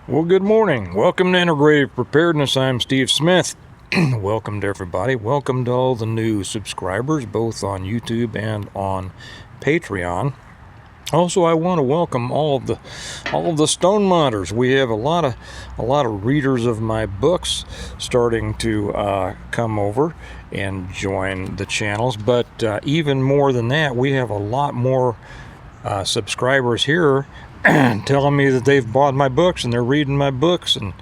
Well, good morning. Welcome to Integrative Preparedness. I'm Steve Smith. Welcome to everybody. Welcome to all the new subscribers, both on YouTube and on Patreon. Also, I want to welcome all of the stone modders. We have a lot of readers of my books starting to come over and join the channels. But even more than that, we have a lot more subscribers here telling me that they've bought my books and they're reading my books and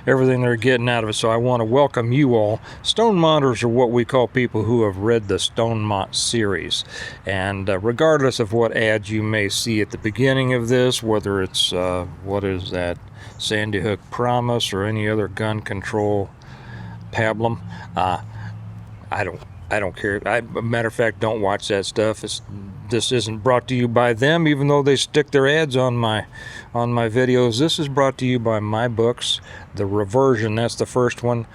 everything they're getting out of it. So I want to welcome you all. Stone modders are what we call people who have read the Stone Mott series. And regardless of what ads you may see at the beginning of this, whether it's what is that, Sandy Hook Promise or any other gun control pablum, I don't care. Matter of fact, don't watch that stuff. This isn't brought to you by them, even though they stick their ads on my videos. This is brought to you by my books. The Reversion, that's the first one,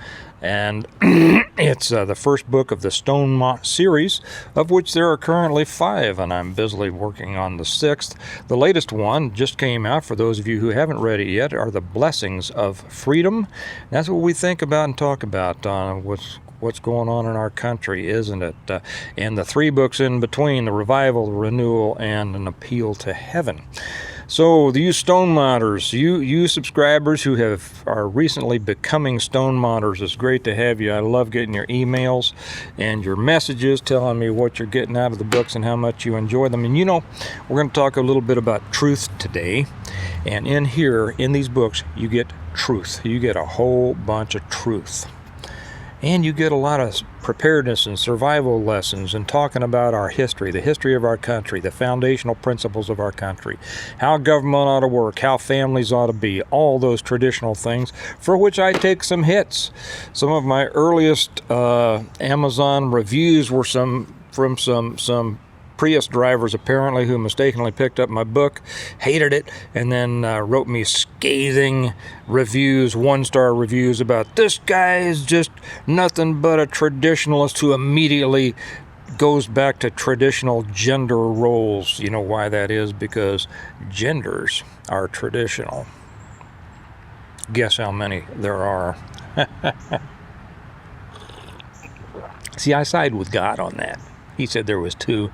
and it's the first book of the Stone Mott series, of which there are currently 5, and I'm busily working on the 6th. The latest one just came out. For those of you who haven't read it yet, are the Blessings of Freedom. That's what we think about and talk about what's going on in our country, isn't it? And the 3 books in between, the Revival, the Renewal, and an Appeal to Heaven. So you stone modders, you subscribers who are recently becoming stone modders, it's great to have you. I love getting your emails and your messages telling me what you're getting out of the books and how much you enjoy them. And we're going to talk a little bit about truth today. And in here, in these books, you get truth. You get a whole bunch of truth. And you get a lot of preparedness and survival lessons and talking about our history, the history of our country, the foundational principles of our country, how government ought to work, how families ought to be, all those traditional things for which I take some hits. Some of my earliest Amazon reviews were from some Prius drivers apparently who mistakenly picked up my book, hated it, and then wrote me scathing reviews, 1-star reviews about this guy is just nothing but a traditionalist who immediately goes back to traditional gender roles. You know why that is? Because genders are traditional. Guess how many there are. See, I side with God on that. He said there was 2.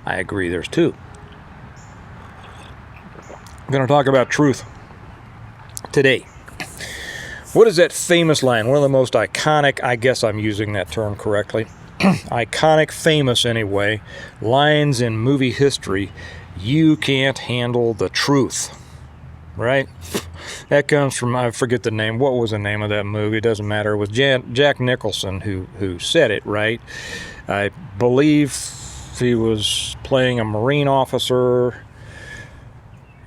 I agree, there's 2. I'm going to talk about truth today. What is that famous line? One of the most iconic, I guess I'm using that term correctly, iconic, famous anyway, lines in movie history. You can't handle the truth, right? That comes from, I forget the name. What was the name of that movie? It doesn't matter. It was Jack Nicholson who said it, right? I believe he was playing a Marine officer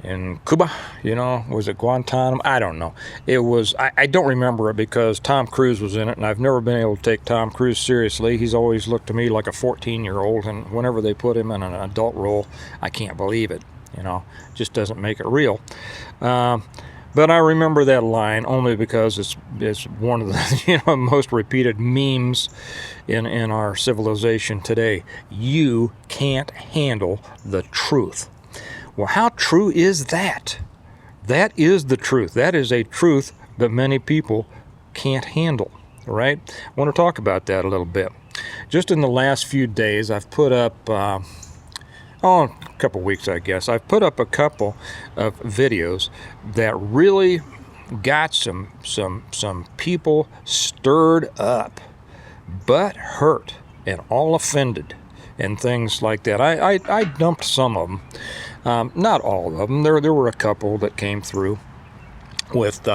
in Cuba, was it Guantanamo? I don't know. It was, I don't remember it because Tom Cruise was in it, and I've never been able to take Tom Cruise seriously. He's always looked to me like a 14-year-old, and whenever they put him in an adult role, I can't believe it. Just doesn't make it real. But I remember that line only because it's one of the most repeated memes in our civilization today. You can't handle the truth. Well, how true is that? That is the truth. That is a truth that many people can't handle, right? I want to talk about that a little bit. Just in the last few days, I've put up a couple weeks, I guess. I've put up a couple of videos that really got some people stirred up, but hurt and all offended and things like that. I dumped some of them, not all of them. There were a couple that came through with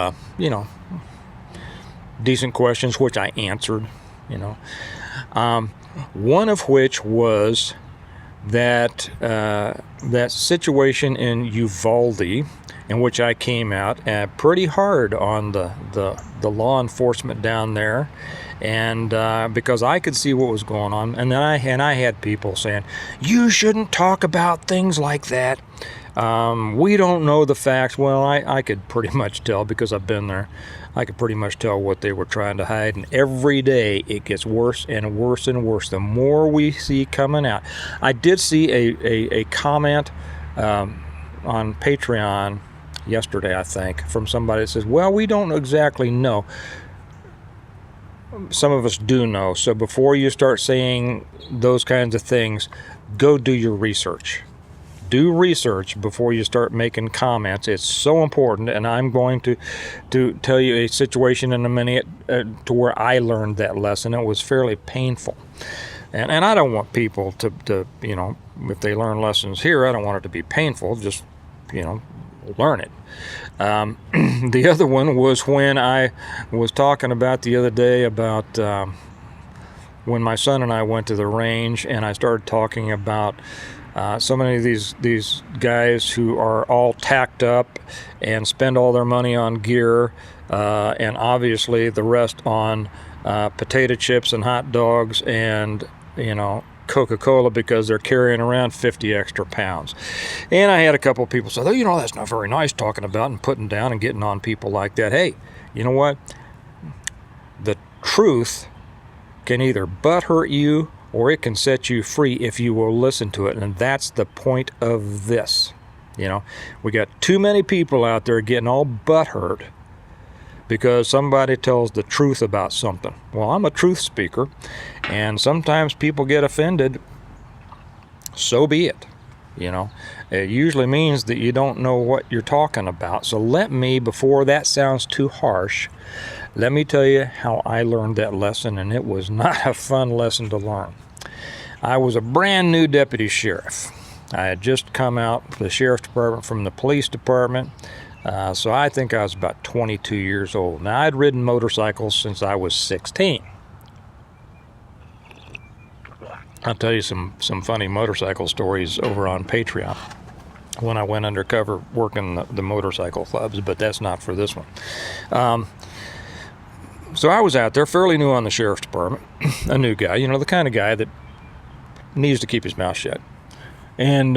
decent questions, which I answered. One of which was that situation in Uvalde, in which I came out pretty hard on the law enforcement down there, and because I could see what was going on, and then I had people saying, "You shouldn't talk about things like that. We don't know the facts." Well, I could pretty much tell because I've been there. I could pretty much tell what they were trying to hide, and every day it gets worse and worse and worse. The more we see coming out. I did see a comment on Patreon yesterday, I think, from somebody that says, well, we don't exactly know. Some of us do know. So before you start saying those kinds of things, go do your research. Do research before you start making comments. It's so important, and I'm going to tell you a situation in a minute to where I learned that lesson. It was fairly painful. And I don't want people to, you know, if they learn lessons here, I don't want it to be painful. Just, you know, learn it. The other one was when I was talking about the other day about when my son and I went to the range, and I started talking about so many of these guys who are all tacked up and spend all their money on gear, and obviously the rest on potato chips and hot dogs and, you know, Coca-Cola, because they're carrying around 50 extra pounds. And I had a couple of people say, oh, you know, that's not very nice talking about and putting down and getting on people like that. Hey, you know what? The truth can either butthurt you or it can set you free if you will listen to it. And that's the point of this. You know, we got too many people out there getting all butthurt because somebody tells the truth about something. Well, I'm a truth speaker, and sometimes people get offended. So be it. You know, it usually means that you don't know what you're talking about. So let me, before that sounds too harsh, let me tell you how I learned that lesson, and it was not a fun lesson to learn. I was a brand new deputy sheriff. I had just come out of the sheriff's department from the police department. So I think I was about 22 years old. Now, I'd ridden motorcycles since I was 16. I'll tell you some funny motorcycle stories over on Patreon when I went undercover working the motorcycle clubs, but that's not for this one. So I was out there fairly new on the sheriff's department, a new guy, you know, the kind of guy that needs to keep his mouth shut. And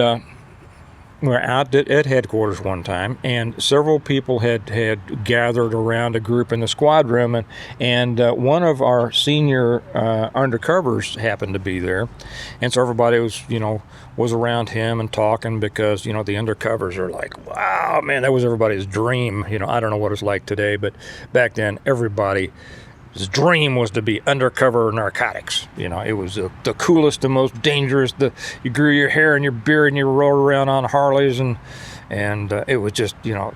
we were out at headquarters one time, and several people had gathered around a group in the squad room, and one of our senior undercovers happened to be there, and so everybody was around him and talking, because, you know, the undercovers are like, wow, man, that was everybody's dream. You know, I don't know what it's like today, but back then everybody's dream was to be undercover narcotics. You know, it was the coolest, the most dangerous. You grew your hair and your beard and you rode around on Harleys, and it was just, you know,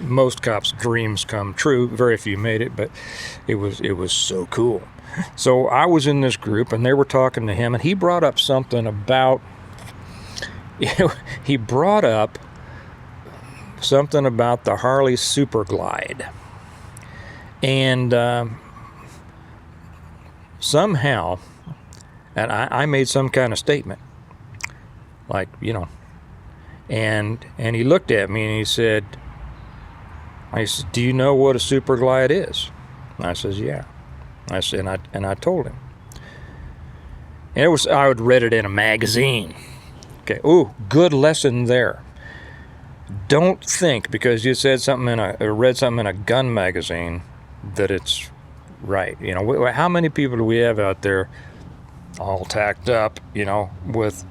most cops' dreams come true. Very few made it, but it was so cool. So I was in this group, and they were talking to him, and he brought up something about, he brought up something about the Harley Super Glide, and somehow, and I made some kind of statement, like, you know, and he looked at me and he said, do you know what a Super Glide is? And I says, yeah. I said, and I told him. And I had read it in a magazine. Okay, ooh, good lesson there. Don't think because you said something or read something in a gun magazine that it's right. You know, how many people do we have out there all tacked up, you know, with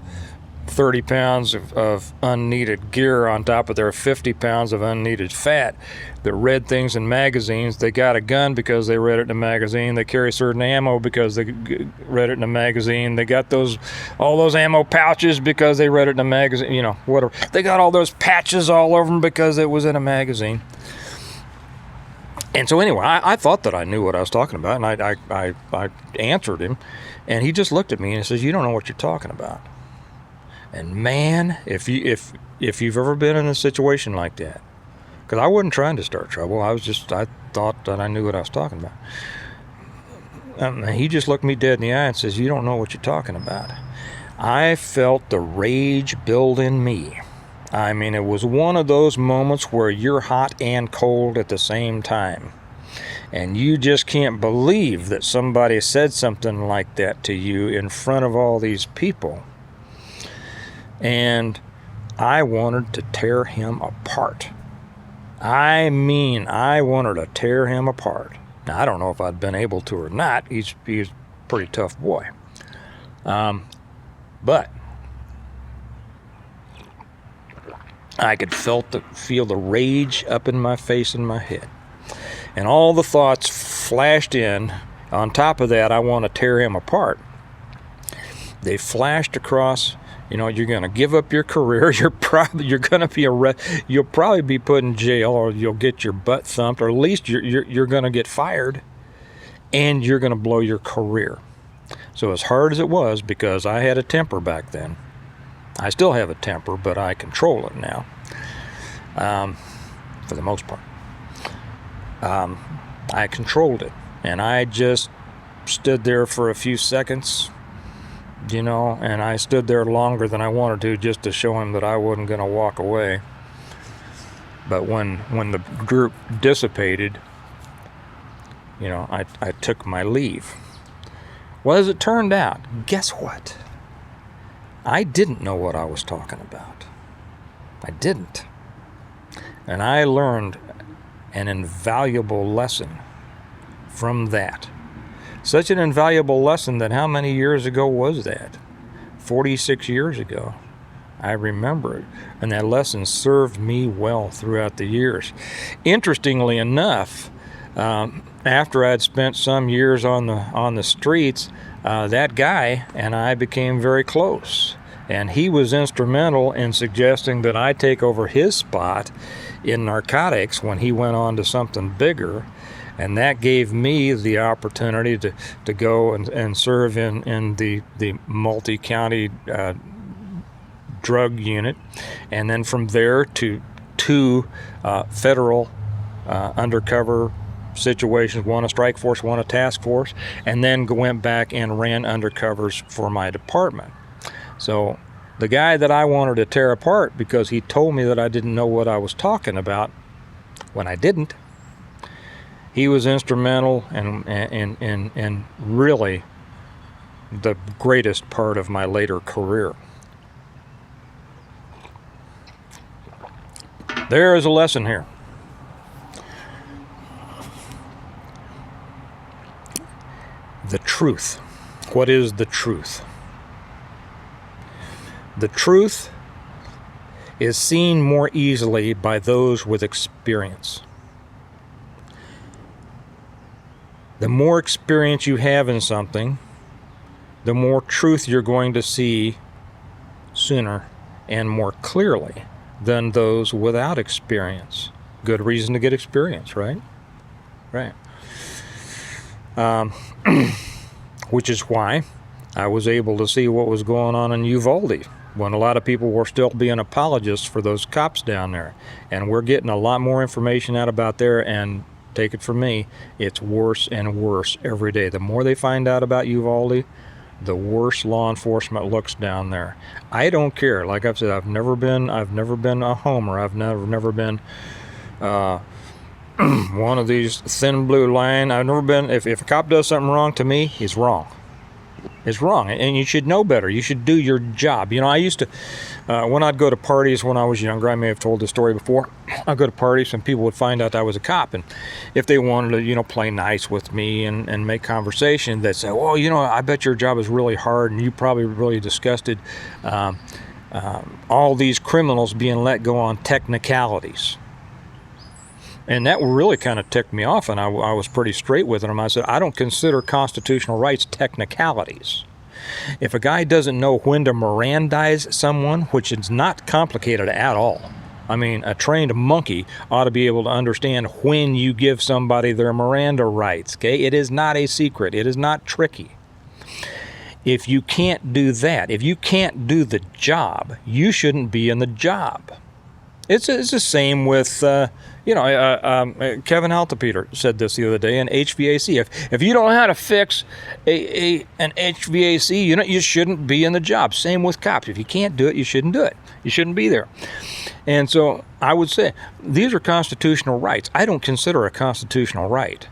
30 pounds of unneeded gear on top of their 50 pounds of unneeded fat, that read things in magazines. They got a gun because they read it in a magazine. They carry certain ammo because they read it in a magazine. They got all those ammo pouches because they read it in a magazine, you know, whatever. They got all those patches all over them because it was in a magazine. And so anyway, I thought that I knew what I was talking about, and I answered him, and he just looked at me and he says, you don't know what you're talking about. And man, if you've ever been in a situation like that, because I wasn't trying to start trouble, I thought that I knew what I was talking about. And he just looked me dead in the eye and says, you don't know what you're talking about. I felt the rage build in me. I mean, it was one of those moments where you're hot and cold at the same time. And you just can't believe that somebody said something like that to you in front of all these people. And I wanted to tear him apart. I mean, I wanted to tear him apart. Now, I don't know if I'd been able to or not. He's a pretty tough boy. But I could feel the rage up in my face and my head. And all the thoughts flashed in. On top of that, I want to tear him apart. They flashed across, you're going to give up your career. You're going to be you'll probably be put in jail, or you'll get your butt thumped, or at least you're going to get fired, and you're going to blow your career. So as hard as it was, because I had a temper back then, I still have a temper, but I control it now, for the most part. I controlled it, and I just stood there for a few seconds, and I stood there longer than I wanted to, just to show him that I wasn't going to walk away. But when the group dissipated, I took my leave. Well, as it turned out, guess what? I didn't know what I was talking about. I didn't. And I learned an invaluable lesson from that. Such an invaluable lesson that how many years ago was that? 46 years ago. I remember it. And that lesson served me well throughout the years. Interestingly enough, after I'd spent some years on the streets, that guy and I became very close. And he was instrumental in suggesting that I take over his spot in narcotics when he went on to something bigger. And that gave me the opportunity to go and serve in the multi-county drug unit. And then from there to two federal undercover situations, one a strike force, one a task force, and then went back and ran undercovers for my department. So the guy that I wanted to tear apart because he told me that I didn't know what I was talking about when I didn't, he was instrumental and really the greatest part of my later career. There is a lesson here. The truth. What is the truth? The truth is seen more easily by those with experience. The more experience you have in something, the more truth you're going to see sooner and more clearly than those without experience. Good reason to get experience, right? Right. Which is why I was able to see what was going on in Uvalde when a lot of people were still being apologists for those cops down there. And we're getting a lot more information out about there, and take it from me, it's worse and worse every day. The more they find out about Uvalde, the worse law enforcement looks down there. I don't care. Like I've said, I've never been a homer. I've never been one of these thin blue line. I've never been. If a cop does something wrong to me, he's wrong. It's wrong, and you should know better. You should do your job. I used to, when I'd go to parties when I was younger, I may have told this story before, I'd go to parties and people would find out I was a cop, and if they wanted to, play nice with me and make conversation, they'd say, well, I bet your job is really hard, and you probably really disgusted all these criminals being let go on technicalities. And that really kind of ticked me off, and I was pretty straight with them. I said, I don't consider constitutional rights technicalities. If a guy doesn't know when to Mirandize someone, which is not complicated at all. I mean, a trained monkey ought to be able to understand when you give somebody their Miranda rights, okay? It is not a secret. It is not tricky. If you can't do that, if you can't do the job, you shouldn't be in the job. It's the same with, Kevin Haltepeter said this the other day in HVAC. If you don't know how to fix an HVAC unit, you shouldn't be in the job. Same with cops. If you can't do it, you shouldn't do it. You shouldn't be there. And so I would say these are constitutional rights. I don't consider a constitutional right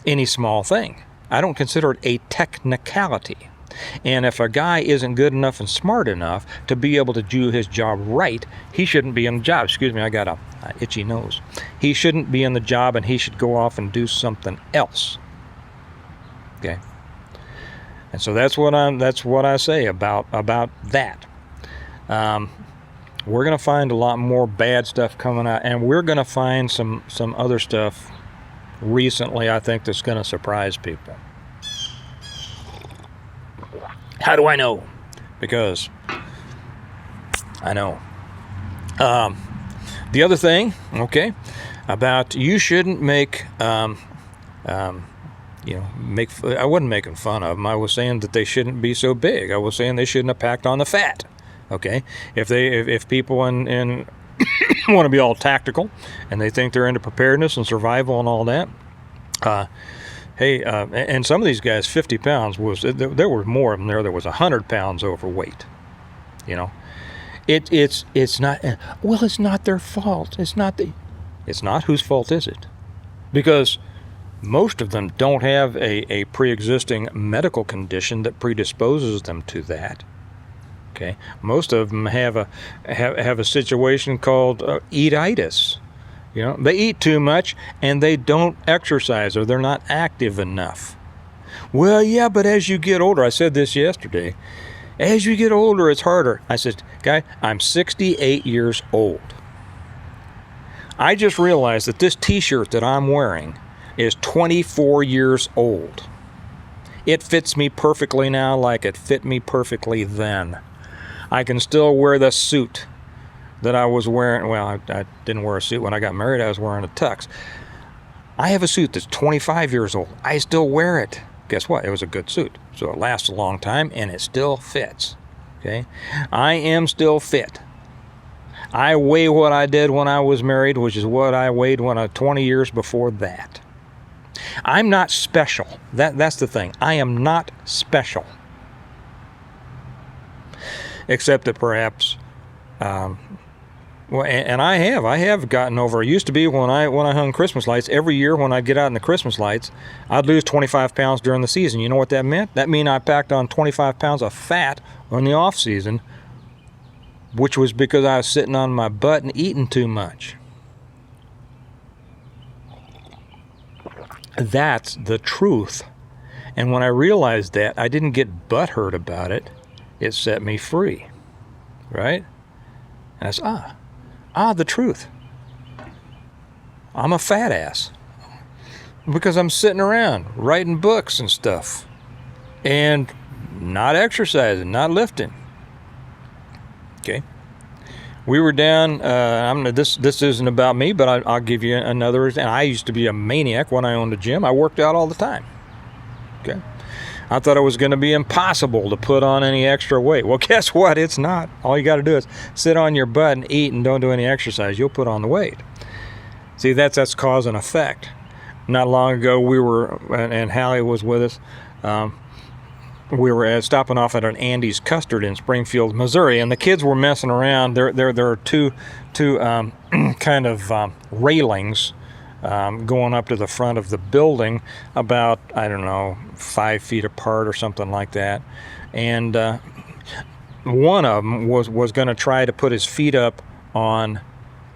any small thing. I don't consider it a technicality. And if a guy isn't good enough and smart enough to be able to do his job right, he shouldn't be in the job. Excuse me, I got a itchy nose. He shouldn't be in the job, and he should go off and do something else. Okay. And so that's what I say about that. we're going to find a lot more bad stuff coming out, and we're going to find some other stuff recently, I think, that's going to surprise people. How do I know? Because I know. The other thing, okay, about you shouldn't make, I wasn't making fun of them. I was saying that they shouldn't be so big. I was saying they shouldn't have packed on the fat. Okay, if people in want to be all tactical and they think they're into preparedness and survival and all that, and some of these guys, 50 pounds there were more of them there. There was 100 pounds overweight. You know, it's not. Well, it's not their fault. It's not whose fault is it? Because most of them don't have a pre-existing medical condition that predisposes them to that. Okay, most of them have a situation called eatitis. You know, they eat too much and they don't exercise, or they're not active enough. Well, yeah, but as you get older, I said this yesterday, as you get older, it's harder. I said, guy, I'm 68 years old. I just realized that this t-shirt that I'm wearing is 24 years old. It fits me perfectly now like it fit me perfectly then. I can still wear the suit that I was wearing. Well, I didn't wear a suit when I got married. I was wearing a tux. I have a suit that's 25 years old. I still wear it. Guess what? It was a good suit. So it lasts a long time and it still fits. Okay? I am still fit. I weigh what I did when I was married, which is what I weighed when 20 years before that. I'm not special. That's the thing. I am not special. Except that perhaps, I have gotten over. It used to be when I hung Christmas lights, every year when I'd get out in the Christmas lights, I'd lose 25 pounds during the season. You know what that meant? That meant I packed on 25 pounds of fat on the off season, which was because I was sitting on my butt and eating too much. That's the truth. And when I realized that, I didn't get butthurt about it. It set me free, right? And I said, the truth. I'm a fat ass because I'm sitting around writing books and stuff and not exercising, not lifting. Okay. We were down, this isn't about me, but I'll give you another. And I used to be a maniac when I owned a gym. I worked out all the time. Okay. I thought it was going to be impossible to put on any extra weight. Well, guess what? It's not. All you got to do is sit on your butt and eat and don't do any exercise. You'll put on the weight. See, that's cause and effect. Not long ago, we were, and Hallie was with us, we were stopping off at an Andy's Custard in Springfield, Missouri, and the kids were messing around. There are two kind of railings going up to the front of the building, about, 5 feet apart or something like that. And one of them was going to try to put his feet up on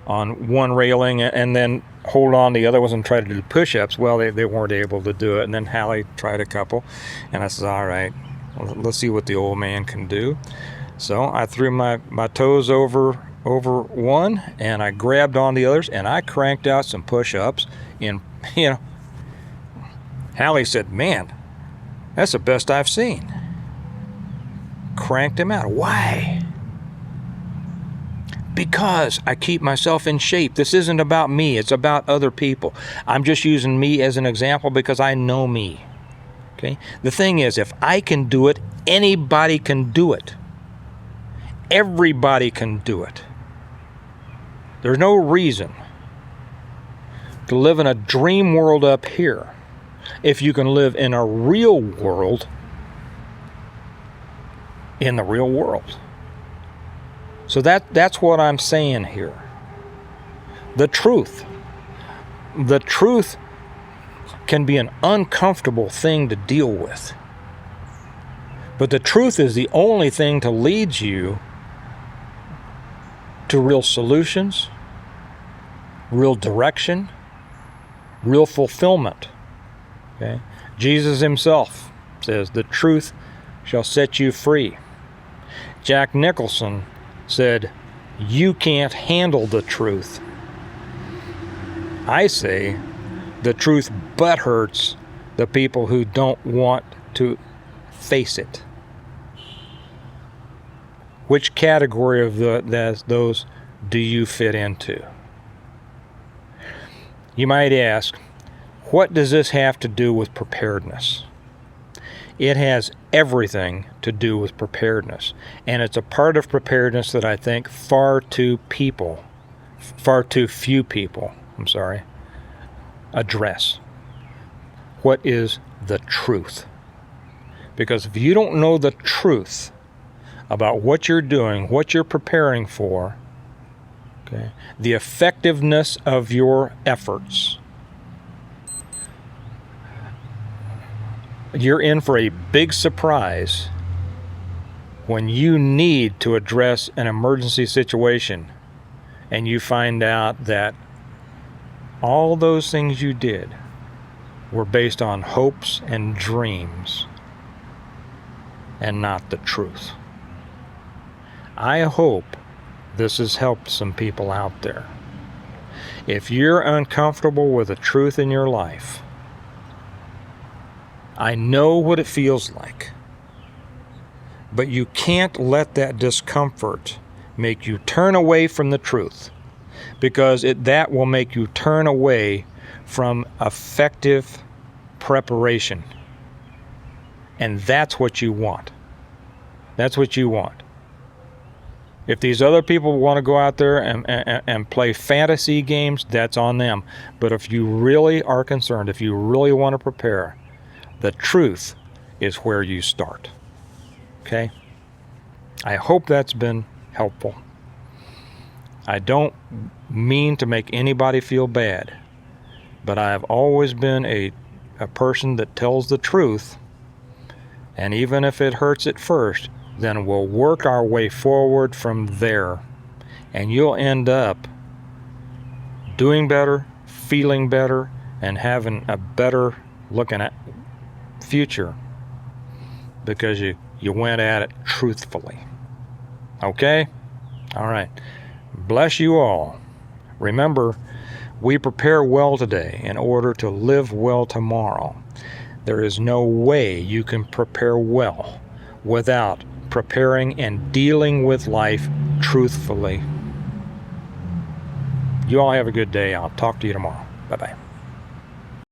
one railing and then hold on the other ones and try to do push-ups. Well, they weren't able to do it. And then Hallie tried a couple, and I said, all right, let's see what the old man can do. So I threw my toes over one, and I grabbed on the others, and I cranked out some push-ups. And, Hallie said, man, that's the best I've seen. Cranked him out. Why? Because I keep myself in shape. This isn't about me. It's about other people. I'm just using me as an example because I know me. Okay? The thing is, if I can do it, anybody can do it. Everybody can do it. There's no reason to live in a dream world up here if you can live in a real world in the real world. So that's what I'm saying here. The truth can be an uncomfortable thing to deal with. But the truth is the only thing to lead you to real solutions, real direction, real fulfillment. Okay? Jesus himself says, the truth shall set you free. Jack Nicholson said, you can't handle the truth. I say the truth but hurts the people who don't want to face it. Which category of those do you fit into? You might ask, what does this have to do with preparedness? It has everything to do with preparedness. And it's a part of preparedness that I think far too few people, address. What is the truth? Because if you don't know the truth about what you're doing, what you're preparing for, okay, the effectiveness of your efforts, you're in for a big surprise when you need to address an emergency situation and you find out that all those things you did were based on hopes and dreams and not the truth. I hope this has helped some people out there. If you're uncomfortable with the truth in your life, I know what it feels like, but you can't let that discomfort make you turn away from the truth, because that will make you turn away from effective preparation. And that's what you want. That's what you want. If these other people want to go out there and play fantasy games, that's on them. But if you really are concerned, if you really want to prepare, the truth is where you start. Okay? I hope that's been helpful. I don't mean to make anybody feel bad, but I have always been a person that tells the truth, and even if it hurts at first, then we'll work our way forward from there, and you'll end up doing better, feeling better, and having a better looking at future because you went at it truthfully. Okay? All right. Bless you all. Remember, we prepare well today in order to live well tomorrow. There is no way you can prepare well without preparing and dealing with life truthfully. You all have a good day. I'll talk to you tomorrow. Bye-bye.